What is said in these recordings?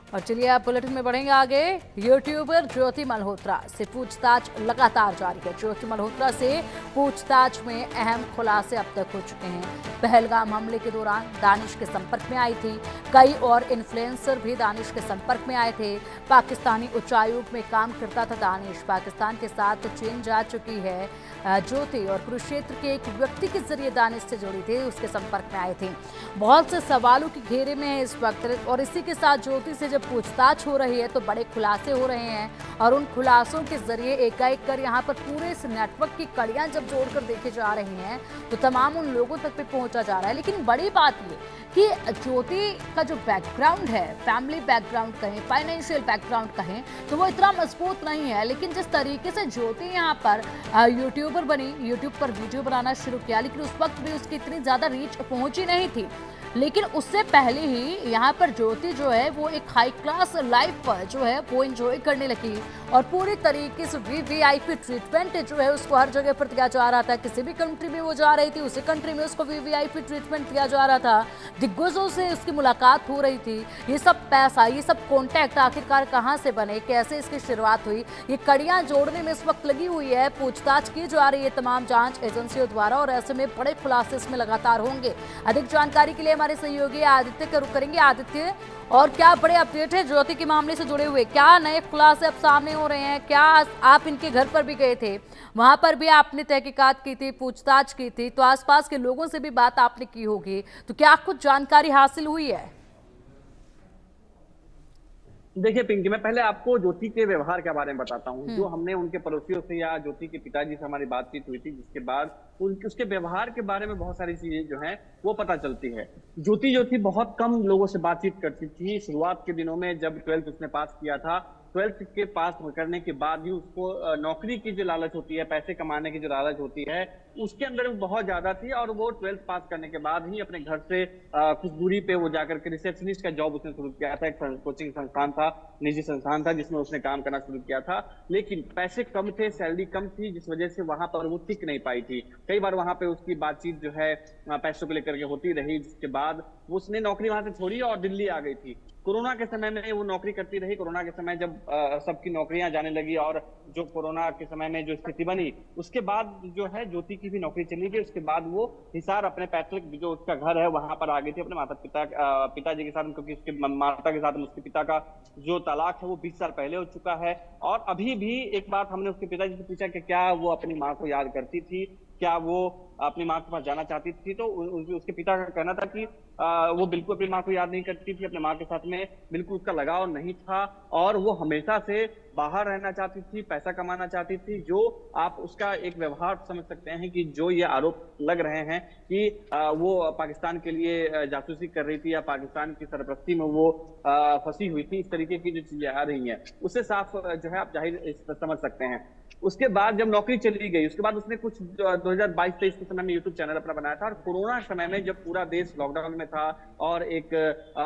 और चलिए आप बुलेटिन में बढ़ेंगे आगे। यूट्यूबर ज्योति मल्होत्रा से पूछताछ लगातार जारी है। ज्योति मल्होत्रा से पूछताछ में अहम खुलासे अब तक हो चुके हैं। पहलगाम हमले के दौरान दानिश के संपर्क में आई थी। कई और इन्फ्लुएंसर भी दानिश के संपर्क में आए थे। पाकिस्तानी उच्चायोग में काम करता था दानिश। पाकिस्तान के साथ चीन जा चुकी है ज्योति और कुरुक्षेत्र के एक व्यक्ति के जरिए दानिश से जुड़ी थी, उसके संपर्क में आए थे। बहुत से सवालों के घेरे में है इस वक्त और इसी के साथ ज्योति से जब पूछताछ हो रही है तो बड़े खुलासे हो रहे हैं और उन खुलासों के जरिए एकाएक कर यहाँ पर पूरे इस नेटवर्क की कड़ियां जब जोड़कर देखे जा रही हैं तो तमाम उन लोगों तक भी पहुंचा जा रहा है। लेकिन बड़ी बात ये कि ज्योति का जो बैकग्राउंड है, फैमिली बैकग्राउंड कहें, फाइनेंशियल बैकग्राउंड कहें, तो वो इतना मजबूत नहीं है। लेकिन जिस तरीके से ज्योति यहाँ पर यूट्यूबर बनी, यूट्यूब पर वीडियो बनाना शुरू किया, लेकिन उस वक्त भी उसकी इतनी ज्यादा रीच पहुंची नहीं थी। लेकिन उससे पहले ही यहाँ पर ज्योति जो है वो एक हाई क्लास लाइफ जो है वो एंजॉय करने लगी और पूरी तरीके से वीवीआईपी ट्रीटमेंट जो है उसको हर जगह पर दिया जा रहा था। किसी भी कंट्री में वो जा रही थी, उसी कंट्री में उसको वीवीआईपी ट्रीटमेंट दिया जा रहा था। दिग्गजों से उसकी मुलाकात हो रही थी। ये सब पैसा, ये सब कॉन्टैक्ट आखिरकार कहाँ से बने, कैसे इसकी शुरुआत हुई, ये कड़ियां जोड़ने में इस वक्त लगी हुई है। पूछताछ की जा रही है तमाम जांच एजेंसियों द्वारा और ऐसे में बड़े खुलासे इसमें लगातार होंगे। अधिक जानकारी के लिए हमारे सहयोगी आदित्य का रुख करेंगे। आदित्य, और क्या बड़े अपडेट है ज्योति के मामले से जुड़े हुए, क्या नए खुलासे अब सामने हो रहे हैं? क्या आप इनके घर पर भी गए थे, वहां पर भी आपने तहकीकात की थी, पूछताछ की थी, तो आसपास के लोगों से भी बात आपने की होगी, तो क्या कुछ जानकारी हासिल हुई है? देखिए पिंकी, मैं पहले आपको ज्योति के व्यवहार के बारे में बताता हूँ। जो हमने उनके पड़ोसियों से या ज्योति के पिताजी से हमारी बातचीत हुई थी, जिसके बाद उनके उसके व्यवहार के बारे में बहुत सारी चीजें जो हैं वो पता चलती है। ज्योति जो थी बहुत कम लोगों से बातचीत करती थी। शुरुआत के दिनों में जब 12th उसने पास किया था, 12th के पास करने के बाद ही उसको नौकरी की जो लालच होती है, पैसे कमाने की जो लालच होती है, उसके अंदर बहुत ज्यादा थी। और वो 12th पास करने के बाद ही अपने घर से कुछ दूरी पे वो जाकर के रिसेप्शनिस्ट का जॉब उसने शुरू किया था। एक कोचिंग संस्थान था, निजी संस्थान था, जिसमें उसने काम करना शुरू किया था। लेकिन पैसे कम थे, सैलरी कम थी, जिस वजह से वहां पर वो टिक नहीं पाई थी। कई बार वहां पे उसकी बातचीत जो है पैसों को लेकर के होती रही, जिसके बाद उसने नौकरी वहां से छोड़ी और दिल्ली आ गई थी। कोरोना के समय में वो नौकरी करती रही। कोरोना के समय जब सबकी नौकरियां जाने लगी और जो कोरोना के समय में जो स्थिति बनी, उसके बाद जो है ज्योति की भी नौकरी चली गई। उसके बाद वो हिसार अपने पैतृक जो उसका घर है वहां पर आ गई थी अपने पिताजी के साथ, क्योंकि उसके माता के साथ उसके पिता का जो तलाक है वो 20 साल पहले हो चुका है। और अभी भी एक बात हमने उसके पिताजी से पूछा कि क्या वो अपनी माँ को याद करती थी, क्या वो अपनी माँ के पास जाना चाहती थी, तो उसके पिता का कहना था कि वो बिल्कुल अपनी माँ को याद नहीं करती थी। अपने माँ के साथ में बिल्कुल उसका लगाव नहीं था और वो हमेशा से बाहर रहना चाहती थी, पैसा कमाना चाहती थी। जो आप उसका एक व्यवहार समझ सकते हैं कि जो ये आरोप लग रहे हैं कि वो पाकिस्तान के लिए जासूसी कर रही थी या पाकिस्तान की सरपरस्ती में वो फंसी हुई थी, इस तरीके की जो चीजें आ रही हैं, उससे साफ जो है आप जाहिर समझ सकते हैं। उसके बाद जब नौकरी चली गई, उसके बाद उसने कुछ 2022-23 के समय में यूट्यूब चैनल अपना बनाया था। और कोरोना समय में जब पूरा देश लॉकडाउन में था और एक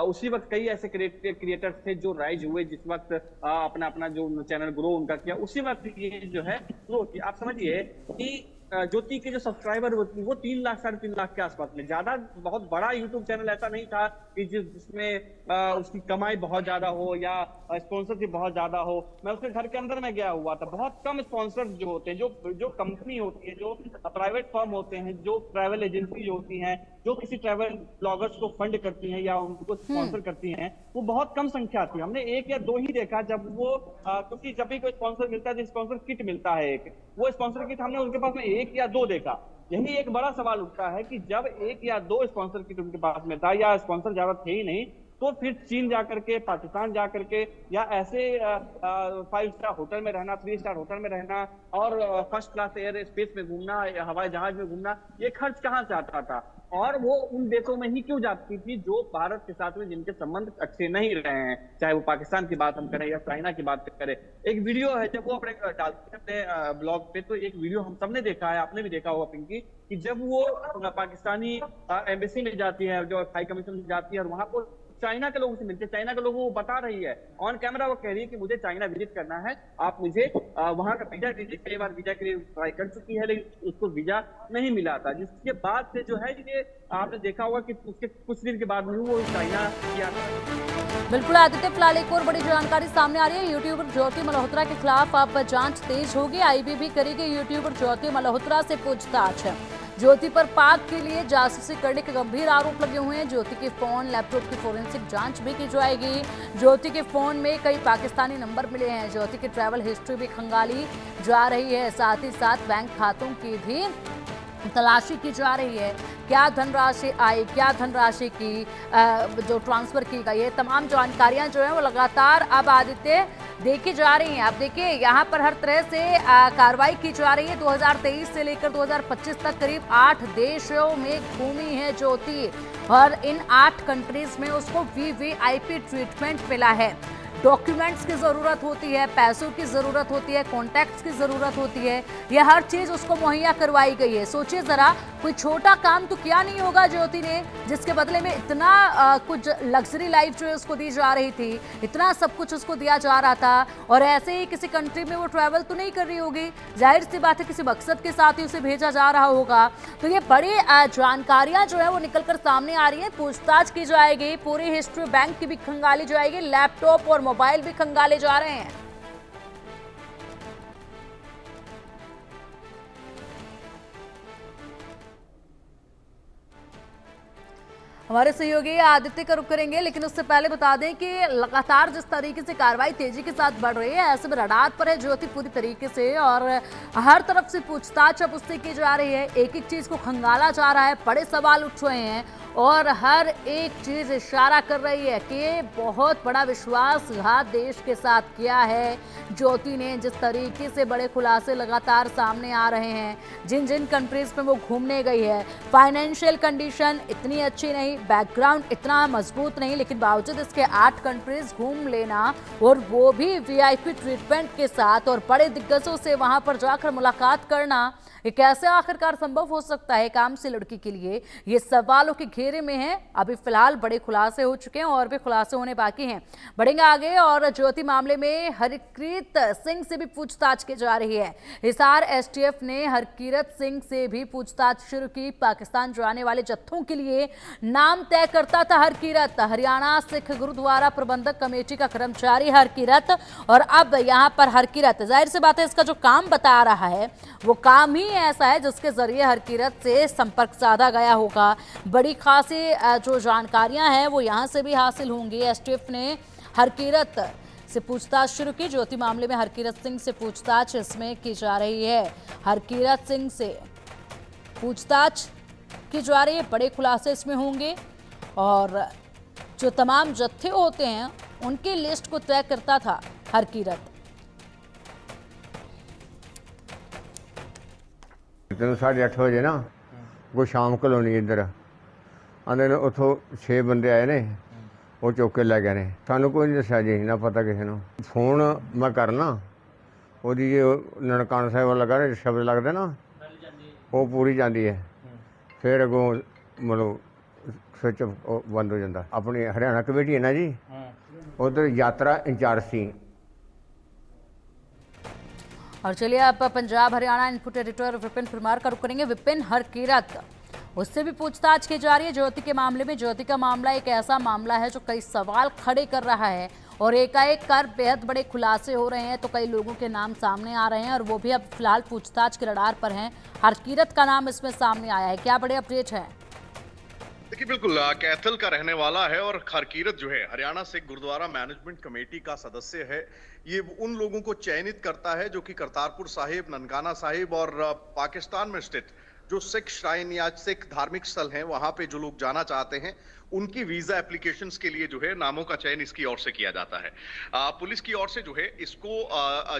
उसी वक्त कई ऐसे क्रिएटर्स थे जो राइज हुए, जिस वक्त अपना अपना जो चैनल ग्रो उनका किया, उसी वक्त ये जो है ग्रो किया। आप समझिए कि ज्योति के जो सब्सक्राइबर वो 3 लाख 3.5 लाख के आसपास में, ज्यादा बहुत बड़ा यूट्यूब चैनल ऐसा नहीं था कि जिसमें उसकी कमाई बहुत ज्यादा हो या स्पॉन्सरशिप बहुत ज्यादा हो। मैं उसके घर के अंदर में गया हुआ था। बहुत कम स्पॉन्सर जो होते हैं, जो कंपनी होती है, जो प्राइवेट फर्म होते हैं, जो ट्रैवल एजेंसी जो होती हैं, जो किसी ट्रैवल ब्लॉगर्स को फंड करती हैं या उनको स्पॉन्सर करती हैं, वो बहुत कम संख्या थी। हमने 1 या 2 ही देखा जब वो क्योंकि जब भी कोई स्पॉन्सर मिलता है, स्पॉन्सर किट मिलता है एक, वो स्पॉन्सर किट हमने उनके पास में 1 या 2 देखा। यही एक बड़ा सवाल उठता है कि जब 1 या 2 स्पॉन्सर किट उनके पास में था या स्पॉन्सर ज्यादा थे ही नहीं, तो फिर चीन जाकर के, पाकिस्तान जाकर के या ऐसे 5 स्टार होटल में रहना, 3 स्टार होटल में रहना और फर्स्ट क्लास एयर स्पेस में घूमना, हवाई जहाज में घूमना, ये खर्च कहाँ से आता था? और वो उन देशों में ही क्यों जाती थी जो भारत के साथ में जिनके संबंध अच्छे नहीं रहे हैं, चाहे वो पाकिस्तान की बात हम करें या चाइना की बात करें। एक वीडियो है जब वो अपने डालते हैं अपने ब्लॉग पे, तो एक वीडियो हम सबने देखा है, आपने भी देखा होगा पिंकी, कि जब वो पाकिस्तानी एम्बेसी में जाती है, जो हाई कमीशन में जाती है और वहां पर चाइना के लोगों से मिलती है, चाइना के लोगों को वो बता रही है, ऑन कैमरा वो कह रही है कि मुझे चाइना विजिट करना है, आप मुझे वहां का वीजा दीजिए। कई बार वीजा के लिए ट्राई कर चुकी है लेकिन उसको वीजा नहीं मिला था, जिसके बाद से जो है ये आपने देखा होगा कि उसके कुछ दिन के बाद में वो चाइना किया था। बिल्कुल आदित्य, फिलहाल एक और बड़ी जानकारी सामने आ रही है। यूट्यूबर ज्योति मल्होत्रा के खिलाफ अब जांच तेज होगी। आईबी भी करेगी यूट्यूबर ज्योति मल्होत्रा से पूछताछ। ज्योति पर पाक के लिए जासूसी करने के गंभीर आरोप लगे हुए हैं। ज्योति के फोन, लैपटॉप की फोरेंसिक जांच भी की जाएगी। ज्योति के फोन में कई पाकिस्तानी नंबर मिले हैं। ज्योति की ट्रैवल हिस्ट्री भी खंगाली जा रही है। साथ ही साथ बैंक खातों की भी तलाशी की जा रही है। क्या धनराशि आई, क्या धनराशि की जो ट्रांसफर की गई है, तमाम जानकारियां जो है वो लगातार अब आदित्य देखी जा रही हैं। अब देखिए यहाँ पर हर तरह से कार्रवाई की जा रही है। 2023 से लेकर 2025 तक करीब 8 देशों में घूमी है ज्योति और इन 8 कंट्रीज में उसको वीवीआईपी ट्रीटमेंट मिला है। डॉक्यूमेंट्स की ज़रूरत होती है, पैसों की ज़रूरत होती है, कॉन्टैक्ट्स की ज़रूरत होती है, यह हर चीज़ उसको मुहैया करवाई गई है। सोचिए ज़रा, कोई छोटा काम तो किया नहीं होगा ज्योति ने, जिसके बदले में इतना कुछ लग्जरी लाइफ जो है उसको दी जा रही थी, इतना सब कुछ उसको दिया जा रहा था और ऐसे ही किसी कंट्री में वो ट्रैवल तो नहीं कर रही होगी। जाहिर सी बात है किसी मकसद के साथ ही उसे भेजा जा रहा होगा। तो ये बड़ी जानकारियाँ जो है वो निकल कर सामने आ रही है। पूछताछ की जाएगी, पूरी हिस्ट्री बैंक की भी खंगाली जाएगी, लैपटॉप और मोबाइल भी खंगाले जा रहे हैं। हमारे सहयोगी आदित्य का रुख करेंगे, लेकिन उससे पहले बता दें कि लगातार जिस तरीके से कार्रवाई तेजी के साथ बढ़ रही है, ऐसे में रडार पर है ज्योति पूरी तरीके से और हर तरफ से पूछताछ अब उससे की जा रही है। एक एक चीज को खंगाला जा रहा है, बड़े सवाल उठ रहे हैं और हर एक चीज इशारा कर रही है कि बहुत बड़ा विश्वासघात देश के साथ किया है ज्योति ने। जिस तरीके से बड़े खुलासे लगातार सामने आ रहे हैं, जिन जिन कंट्रीज में वो घूमने गई है, फाइनेंशियल कंडीशन इतनी अच्छी नहीं, बैकग्राउंड इतना मजबूत नहीं, लेकिन बावजूद इसके 8 कंट्रीज घूम लेना और वो भी वीआईपी ट्रीटमेंट के साथ और बड़े दिग्गजों से वहां पर जाकर मुलाकात करना, ये कैसे आखिरकार संभव हो सकता है काम से लड़की के लिए? ये सवालों के घेरे में है। अभी फिलहाल बड़े खुलासे हो चुके हैं और भी खुलासे होने बाकी हैं। बढ़ेंगे आगे और ज्योति मामले में हरकीरत सिंह से भी पूछताछ की जा रही है। हिसार एसटीएफ ने हरकीरत सिंह से भी पूछताछ शुरू की। पाकिस्तान जाने वाले जत्थों के लिए नाम तय करता था हरकीरत। हरियाणा सिख गुरुद्वारा प्रबंधक कमेटी का कर्मचारी हरकीरत और अब यहाँ पर हरकीरत, जाहिर सी बात है इसका जो काम बता रहा है वो काम ही ऐसा है जिसके जरिए हरकीरत से संपर्क साधा गया होगा। बड़ी खासी जो जानकारियां हैं वो यहां से भी हासिल होंगी। एसटीएफ ने हरकीरत से पूछताछ शुरू की। ज्योति मामले में हरकीरत सिंह से पूछताछ इसमें की जा रही है। हरकीरत सिंह से पूछताछ की जा रही है, बड़े खुलासे इसमें होंगे और जो तमाम जत्थे होते हैं उनकी लिस्ट को तय करता था हरकीरत। 8:30 ਵਜੇ ਨਾ ਕੋਈ ਸ਼ਾਮ ਕਲੋਨੀ ਇੱਧਰ ਆਂਦੇ ਨੇ, ਉੱਥੋਂ 6 ਬੰਦੇ ਆਏ ਨੇ, ਉਹ ਚੁੱਕ ਕੇ ਲੈ ਗਏ ਨੇ। ਸਾਨੂੰ ਕੋਈ ਨਹੀਂ ਦੱਸਿਆ ਜੀ, ਨਾ ਪਤਾ ਕਿਸੇ ਨੂੰ। ਫੋਨ ਮੈਂ ਕਰਨਾ, ਉਹਦੀ ਜੇ ਨਨਕਾਣਾ ਸਾਹਿਬ ਲਗਾ ਰਹੇ ਸ਼ਬਦ ਲੱਗਦੇ ਨਾ, ਉਹ ਪੂਰੀ ਜਾਂਦੀ ਹੈ। ਫਿਰ ਅੱਗੋਂ ਮਤਲਬ ਸਵਿਚ ਬੰਦ ਹੋ ਜਾਂਦਾ। ਆਪਣੀ ਹਰਿਆਣਾ ਕਮੇਟੀ ਹੈ ਨਾ ਜੀ, ਉਧਰ ਯਾਤਰਾ ਇੰਚਾਰਜ ਸੀ। और चलिए अब पंजाब हरियाणा इनपुट एडिटर विपिन परमार का रुख करेंगे। विपिन, हरकीरत, उससे भी पूछताछ की जा रही है ज्योति के मामले में। ज्योति का मामला एक ऐसा मामला है जो कई सवाल खड़े कर रहा है और एकाएक कर बेहद बड़े खुलासे हो रहे हैं, तो कई लोगों के नाम सामने आ रहे हैं और वो भी अब फिलहाल पूछताछ के रडार पर हैं। हरकीरत का नाम इसमें सामने आया है, क्या बड़े अपडेट है? देखिए, बिल्कुल कैथल का रहने वाला है और हरकीरत जो है हरियाणा सिख गुरुद्वारा मैनेजमेंट कमेटी का सदस्य है। ये उन लोगों को चयनित करता है जो कि करतारपुर साहिब, ननकाना साहिब और पाकिस्तान में स्थित जो सिख श्राइन या सिख धार्मिक स्थल हैं वहां पे जो लोग जाना चाहते हैं उनकी वीजा एप्लीकेशंस के लिए जो है नामों का चयन इसकी ओर से किया जाता है। पुलिस की ओर से जो है इसको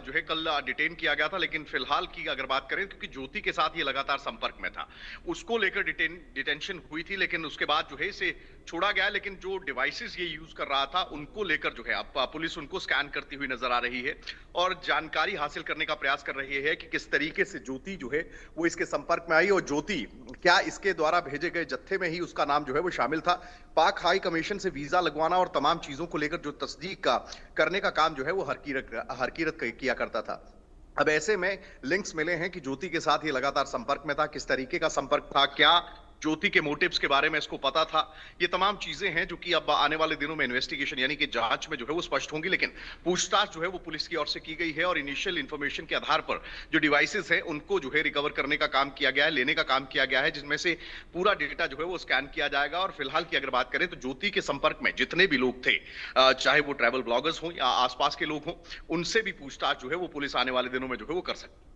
जो है कल डिटेन किया गया था, लेकिन फिलहाल की अगर बात करें क्योंकि ज्योति के साथ ये लगातार संपर्क में था, उसको लेकर डिटेंशन हुई थी, लेकिन उसके बाद जो है इसे छोड़ा गया। लेकिन जो डिवाइसेस ये यूज कर रहा था उनको लेकर जो है अब पुलिस उनको स्कैन करती हुई नजर आ रही है और जानकारी हासिल करने का प्रयास कर रही है कि किस तरीके से ज्योति जो है वो इसके संपर्क में आई और वो ज्योति, क्या इसके द्वारा भेजे गए जत्थे में ही उसका नाम जो है वो शामिल था? पाक हाई कमीशन से वीजा लगवाना और तमाम चीजों को लेकर जो तस्दीक का करने का काम जो है वो हरकीरत किया करता था। अब ऐसे में लिंक्स मिले हैं कि ज्योति के साथ ये लगातार संपर्क में था। किस तरीके का संपर्क था, क्या ज्योति के मोटिव्स के बारे में इसको पता था, ये तमाम चीजें हैं जो कि अब आने वाले दिनों में इन्वेस्टिगेशन यानी कि जांच में जो है वो स्पष्ट होंगी। लेकिन पूछताछ जो है वो पुलिस की ओर से की गई है और इनिशियल इंफॉर्मेशन के आधार पर जो डिवाइसेस है उनको जो है रिकवर करने का काम किया गया है, लेने का काम किया गया है, जिनमें से पूरा डेटा जो है वो स्कैन किया जाएगा। और फिलहाल की अगर बात करें तो ज्योति के संपर्क में जितने भी लोग थे, चाहे वो ट्रैवल ब्लॉगर्स हों या आसपास के लोग हों, उनसे भी पूछताछ जो है वो पुलिस आने वाले दिनों में जो है वो कर सकती।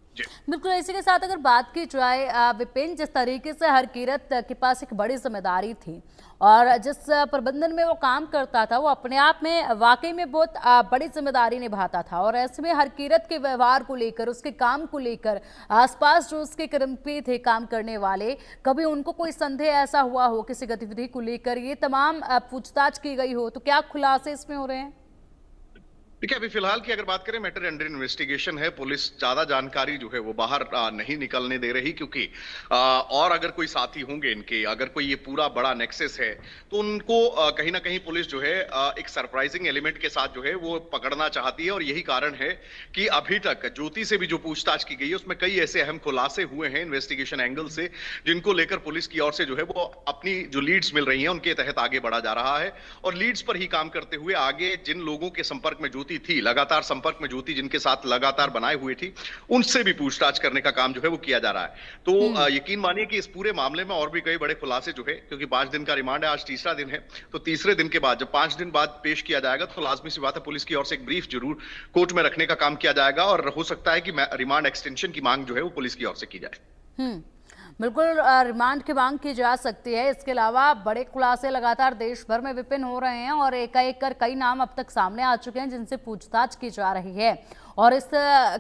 बिल्कुल, इसी के साथ अगर बात की जाए विपिन, जिस तरीके से हरकीरत के पास एक बड़ी जिम्मेदारी थी और जिस प्रबंधन में वो काम करता था वो अपने आप में वाकई में बहुत बड़ी जिम्मेदारी निभाता था, और ऐसे में हरकीरत के व्यवहार को लेकर, उसके काम को लेकर आसपास जो उसके कर्मचारी थे काम करने वाले, कभी उनको कोई संदेह ऐसा हुआ हो किसी गतिविधि को लेकर, ये तमाम पूछताछ की गई हो, तो क्या खुलासे इसमें हो रहे हैं? देखिए, अभी फिलहाल की अगर बात करें मैटर अंडर इन्वेस्टिगेशन है। पुलिस ज्यादा जानकारी जो है वो बाहर नहीं निकलने दे रही, क्योंकि और अगर कोई साथी होंगे इनके, अगर कोई ये पूरा बड़ा नेक्सस है तो उनको कहीं ना कहीं पुलिस जो है एक सरप्राइजिंग एलिमेंट के साथ जो है वो पकड़ना चाहती है। और यही कारण है कि अभी तक ज्योति से भी जो पूछताछ की गई है उसमें कई ऐसे अहम खुलासे हुए हैं इन्वेस्टिगेशन एंगल से, जिनको लेकर पुलिस की ओर से जो है वो अपनी जो लीड्स मिल रही है उनके तहत आगे बढ़ा जा रहा है। और लीड्स पर ही काम करते हुए आगे जिन लोगों के संपर्क में ज्योति थी, लगातार संपर्क में ज्योति जिनके साथ लगातार बनाए हुए थी, उनसे भी पूछताछ करने का काम जो है वो किया जा रहा है। तो यकीन मानिए कि इस पूरे मामले में और भी कई बड़े खुलासे जो है, क्योंकि 5 दिन का रिमांड है, आज तीसरा दिन है, तो तीसरे दिन के बाद जब 5 दिन बाद पेश किया जाएगा तो लाजमी सी बात है पुलिस की ओर से एक ब्रीफ जरूर कोर्ट में रखने का काम किया जाएगा और हो सकता है कि रिमांड एक्सटेंशन की मांग जो है वो पुलिस की ओर से की जाए। बिल्कुल, रिमांड की मांग की जा सकती है। इसके अलावा बड़े खुलासे लगातार देश भर में विपिन हो रहे हैं और एकाएक कर कई नाम अब तक सामने आ चुके हैं जिनसे पूछताछ की जा रही है। और इस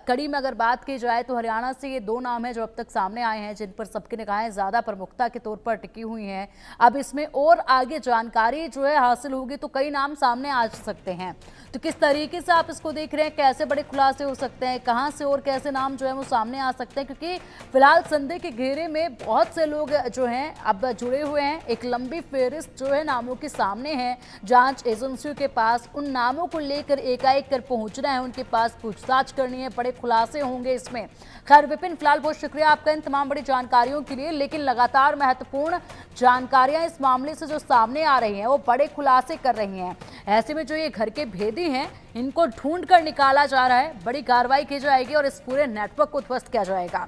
कड़ी में अगर बात की जाए तो हरियाणा से ये 2 नाम हैं जो अब तक सामने आए हैं, जिन पर सबकी निगाहें ज़्यादा प्रमुखता के तौर पर टिकी हुई हैं। अब इसमें और आगे जानकारी जो है हासिल होगी तो कई नाम सामने आ सकते हैं। तो किस तरीके से आप इसको देख रहे हैं, कैसे बड़े खुलासे हो सकते हैं, कहां से और कैसे नाम जो है वो सामने आ सकते हैं? क्योंकि फिलहाल संदेह के घेरे में बहुत से लोग जो हैं अब जुड़े हुए हैं। एक लंबी फेहरिस्त जो है नामों के सामने है जांच एजेंसियों के पास। उन नामों को लेकर एकाएक कर पहुंचना है, उनके पास पूछताछ करनी है, बड़े खुलासे होंगे इसमें। खैर विपिन, फिलहाल बहुत शुक्रिया आपका इन तमाम बड़ी जानकारियों के लिए। लेकिन लगातार महत्वपूर्ण जानकारियां इस मामले से जो सामने आ रही हैं वो बड़े खुलासे कर रही हैं। ऐसे में जो ये घर के भेदी हैं इनको ढूंढ कर निकाला जा रहा है, बड़ी कार्रवाई की जाएगी और इस पूरे नेटवर्क को ध्वस्त किया जाएगा।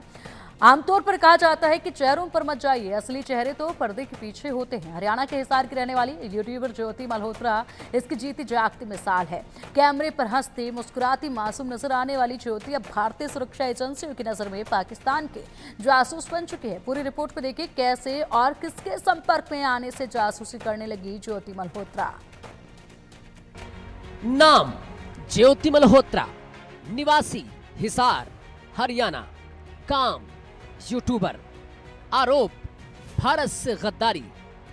आमतौर पर कहा जाता है कि चेहरों पर मत जाइए, असली चेहरे तो पर्दे के पीछे होते हैं। हरियाणा के हिसार की रहने वाली यूट्यूबर ज्योति मल्होत्रा इसकी जीती जागती मिसाल है। कैमरे पर हंसती मुस्कुराती मासूम नजर आने वाली ज्योति अब भारतीय सुरक्षा एजेंसियों की नजर में पाकिस्तान के जासूस बन चुकी है। पूरी रिपोर्ट में देखिए कैसे और किसके संपर्क में आने से जासूसी करने लगी ज्योति मल्होत्रा। नाम ज्योति मल्होत्रा, निवासी हिसार हरियाणा, काम यूट्यूबर, आरोप भारत से गद्दारी,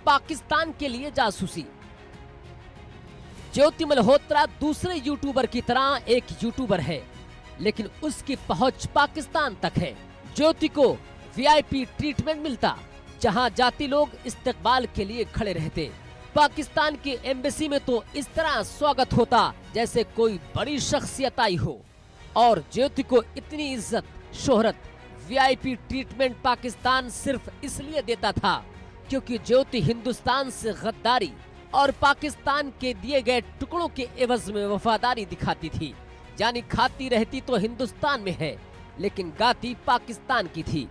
पाकिस्तान के लिए जासूसी। ज्योति मल्होत्रा दूसरे यूट्यूबर की तरह एक यूट्यूबर है, लेकिन उसकी पहुंच पाकिस्तान तक है। ज्योति को वीआईपी ट्रीटमेंट मिलता, जहां जाती लोग इस्तकबाल के लिए खड़े रहते। पाकिस्तान की एम्बेसी में तो इस तरह स्वागत होता जैसे कोई बड़ी शख्सियत आई हो। और ज्योति को इतनी इज्जत, शोहरत, वीआईपी ट्रीटमेंट पाकिस्तान सिर्फ इसलिए देता था क्योंकि ज्योति हिंदुस्तान से गद्दारी और पाकिस्तान के दिए गए टुकड़ों के एवज में वफादारी दिखाती थी। यानी खाती रहती तो हिंदुस्तान में है, लेकिन गाती पाकिस्तान की थी।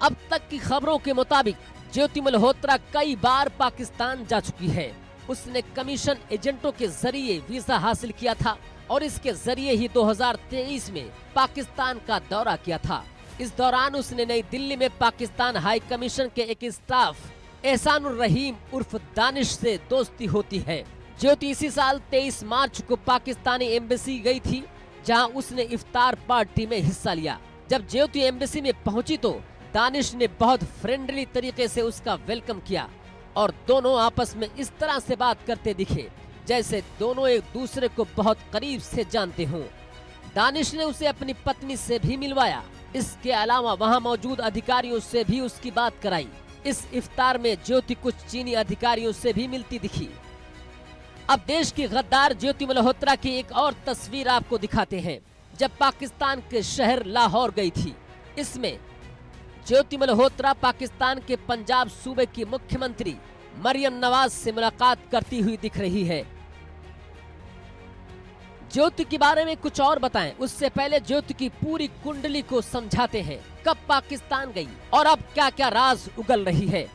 अब तक की खबरों के मुताबिक ज्योति मल्होत्रा कई बार पाकिस्तान जा चुकी है। उसने कमीशन एजेंटों के जरिए वीजा हासिल किया था और इसके जरिए ही 2023 में पाकिस्तान का दौरा किया था। इस दौरान उसने नई दिल्ली में पाकिस्तान हाई कमीशन के एक स्टाफ एहसानुर रहीम उर्फ दानिश से दोस्ती होती है। ज्योति इसी साल 23 मार्च को पाकिस्तानी एम्बेसी गई थी, जहां उसने इफ्तार पार्टी में हिस्सा लिया। जब ज्योति एम्बेसी में पहुंची तो दानिश ने बहुत फ्रेंडली तरीके से उसका वेलकम किया और दोनों आपस में इस तरह से बात करते दिखे जैसे दोनों एक दूसरे को बहुत करीब से जानते हों। दानिश ने उसे अपनी पत्नी से भी मिलवाया इसके अलावा वहां मौजूद अधिकारियों से भी उसकी बात कराई। इस इफ्तार में ज्योति कुछ चीनी अधिकारियों से भी मिलती दिखी। अब देश की गद्दार ज्योति मल्होत्रा की एक और तस्वीर आपको दिखाते हैं, जब पाकिस्तान के शहर लाहौर गई थी। इसमें ज्योति मल्होत्रा पाकिस्तान के पंजाब सूबे की मुख्यमंत्री मरियम नवाज से मुलाकात करती हुई दिख रही है। ज्योति के बारे में कुछ और बताएं, उससे पहले ज्योति की पूरी कुंडली को समझाते हैं। कब पाकिस्तान गई और अब क्या क्या राज उगल रही है।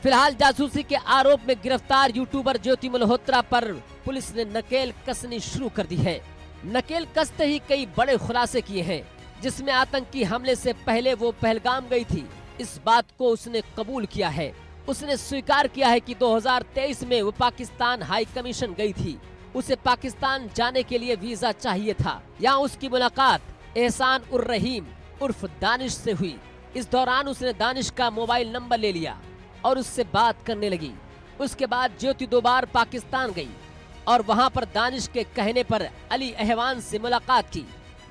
फिलहाल जासूसी के आरोप में गिरफ्तार यूट्यूबर ज्योति मल्होत्रा पर पुलिस ने नकेल कसनी शुरू कर दी है। नकेल कसते ही कई बड़े खुलासे किए हैं, जिसमें आतंकी हमले से पहले वो पहलगाम गई थी, इस बात को उसने कबूल किया है। उसने स्वीकार किया है कि 2023 में वो पाकिस्तान हाई कमीशन गई थी। उसे पाकिस्तान जाने के लिए वीजा चाहिए था। यहाँ उसकी मुलाकात एहसान उर रहीम उर्फ दानिश से हुई। इस दौरान उसने दानिश का मोबाइल नंबर ले लिया और उससे बात करने लगी। उसके बाद ज्योति 2 बार पाकिस्तान गई और वहां पर दानिश के कहने पर अली अहवान से मुलाकात की।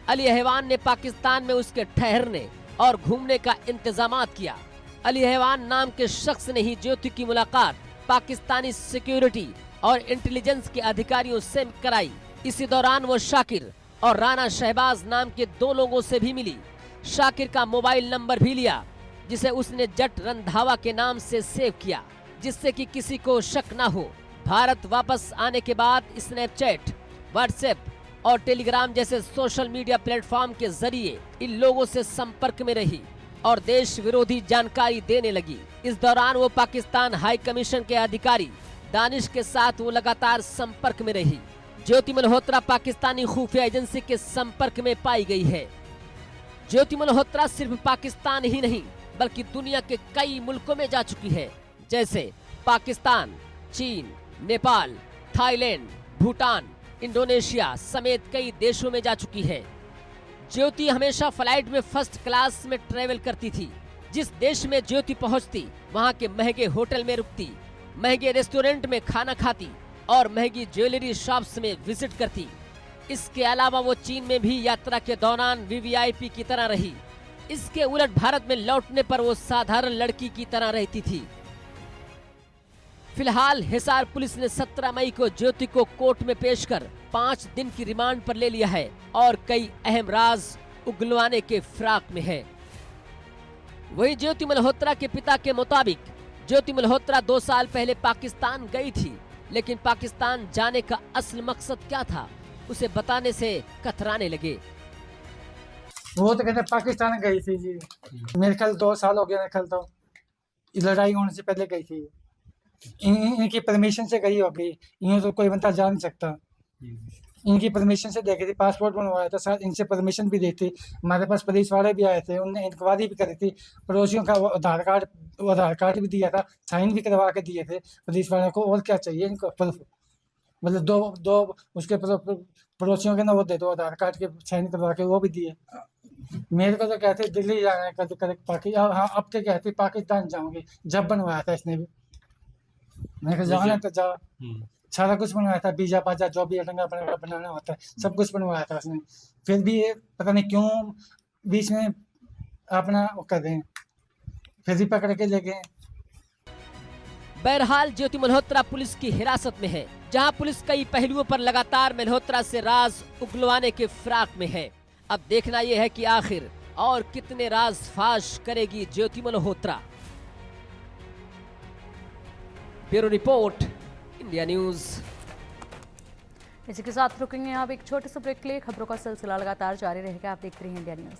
अली अहवान ने पाकिस्तान में उसके ठहरने और घूमने का इंतजामात किया। अली अहवान नाम के शख्स ने ही ज्योति की मुलाकात पाकिस्तानी सिक्योरिटी और इंटेलिजेंस के अधिकारियों से कराई। इसी दौरान वो शाकिर और राना शहबाज नाम के 2 लोगों से भी मिली। शाकिर का मोबाइल नंबर भी लिया, जिसे उसने जट रंधावा के नाम से सेव किया, जिससे कि किसी को शक न हो। भारत वापस आने के बाद स्नैपचैट, व्हाट्सएप और टेलीग्राम जैसे सोशल मीडिया प्लेटफॉर्म के जरिए इन लोगों से संपर्क में रही और देश विरोधी जानकारी देने लगी। इस दौरान वो पाकिस्तान हाई कमीशन के अधिकारी दानिश के साथ वो लगातार संपर्क में रही। ज्योति मल्होत्रा पाकिस्तानी खुफिया एजेंसी के संपर्क में पाई गई है। ज्योति मल्होत्रा सिर्फ पाकिस्तान ही नहीं बल्कि दुनिया के कई मुल्कों में जा चुकी है, जैसे पाकिस्तान, चीन, नेपाल, थाईलैंड, भूटान, इंडोनेशिया समेत कई देशों में जा चुकी है। ज्योति हमेशा फ्लाइट में फर्स्ट क्लास में ट्रेवल करती थी। जिस देश में ज्योति पहुंचती, वहां के महंगे होटल में रुकती, महंगे रेस्टोरेंट में खाना खाती और महंगी ज्वेलरी शॉप्स में विजिट करती। इसके अलावा वो चीन में भी यात्रा के दौरान वीवीआईपी की तरह रही। इसके उलट भारत में लौटने पर वो साधारण लड़की की तरह रहती थी। फिलहाल हिसार पुलिस ने 17 मई को ज्योति को कोर्ट में पेश कर 5 दिन की रिमांड पर ले लिया है और कई अहम राज उगलवाने के फिराक में है। वहीं ज्योति मल्होत्रा के पिता के मुताबिक ज्योति मल्होत्रा 2 साल पहले पाकिस्तान गई थी, लेकिन पाकिस्तान जाने का असल मकसद क्या था, उसे बताने से कतराने लगे। वो तो कहते पाकिस्तान गई थी जी, मेरे ख्याल 2 साल हो गया। मेरे ख्याल तो लड़ाई होने से पहले गई थी। इनकी परमिशन से गई होगी, इन्हें तो कोई बंदा जा नहीं सकता। इनकी परमिशन से देखी थी, पासपोर्ट बनवाया था, साथ इनसे परमिशन भी दी थी। हमारे पास पुलिस वाले भी आए थे, उनने इंक्वायरी भी करी थी। पड़ोसियों का आधार कार्ड भी दिया था, साइन भी करवा के दिए थे पुलिस वालों को। और क्या चाहिए इनको? मतलब दो उसके पड़ोसियों के ना वो दे दो, आधार कार्ड के साइन करवा के वो भी दिए। मेरे को तो कहते दिल्ली जाना है, पाकिस्तान। हाँ, अब तो कहते पाकिस्तान जाऊंगी। जब बनवाया था इसने भी, मेरे को जाना तो जा, सारा कुछ बनवाया था, बीजा बाजा जो भी अटंगा बनाना होता है सब कुछ बनवाया था उसने। फिर भी पता नहीं क्यों बीच में अपना वो कर रहे हैं, फिर भी पकड़ के ले गए। बहरहाल ज्योति मल्होत्रा पुलिस की हिरासत में है, जहां पुलिस कई पहलुओं पर लगातार मल्होत्रा से राज उगलवाने के फिराक में है। अब देखना यह है कि आखिर और कितने राज फाश करेगी Jyoti Malhotra. Bureau report, India News. इसी के साथ रुकेंगे आप एक छोटे से ब्रेक के लिए। खबरों का सिलसिला लगातार जारी रहेगा। आप देखते रहिए इंडिया न्यूज।